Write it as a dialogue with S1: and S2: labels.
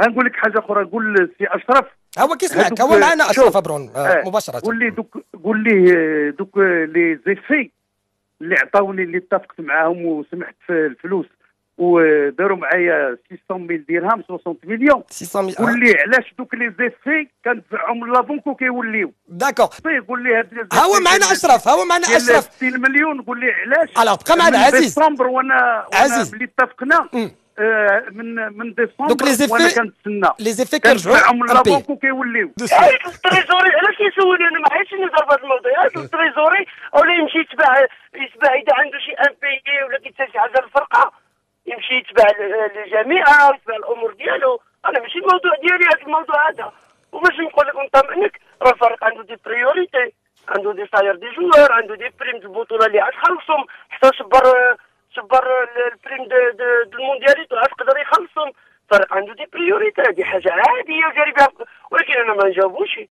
S1: غنقول لك حاجه اخرى، قول سي اشرف.
S2: هو كيسمعك، هو معنا اشرف برون مباشره.
S1: قول لي دوك لي زيفي اللي عطاوني، اللي اتفقت معاهم وسمحت في الفلوس وداروا معايا 600 ميل درهم 60 مليون.
S2: 600
S1: قول لي علاش دوك لي زيفي كندفعهم من لابونك وكيوليو.
S2: داكور.
S1: قول لي هاد
S2: هو معنا اشرف، هو معنا اشرف
S1: 60 مليون. قول لي علاش.
S2: الوغ بقى معنا
S1: من
S2: عزيز.
S1: ديسمبر وانا
S2: عزيز
S1: ملي اتفقنا من ديسمبر
S2: دوك لي
S1: وانا
S2: زيفي،
S1: كنتسنى
S2: لي زيفي
S1: كندفعهم من
S2: كيرجعوا
S1: لابونك وكيوليو.
S3: التريزوري علاش يسولني؟ انا ما عرفتش نهضر بهذا الموضوع. التريزوري ولا يمشي يتبع اذا عنده شي ان بي ولا كيتسال شي حاجه الفرقه يمشي يتبع الجامعه ويتبع الامور ديالو. انا ماشي الموضوع ديالي هذا الموضوع هذا. وباش نقول لك ونطمئنك، راه الفريق عنده دي بريوريتي، عنده دي ساير دي جوار، عنده دي بريم د البطوله اللي عاد خلصهم، حتى شبر البريم د الموندياليتو عاد قدر يخلصهم. الفريق عنده دي بريوريتي، هذه حاجه عاديه جاري بها، ولكن انا ما نجاوبوش.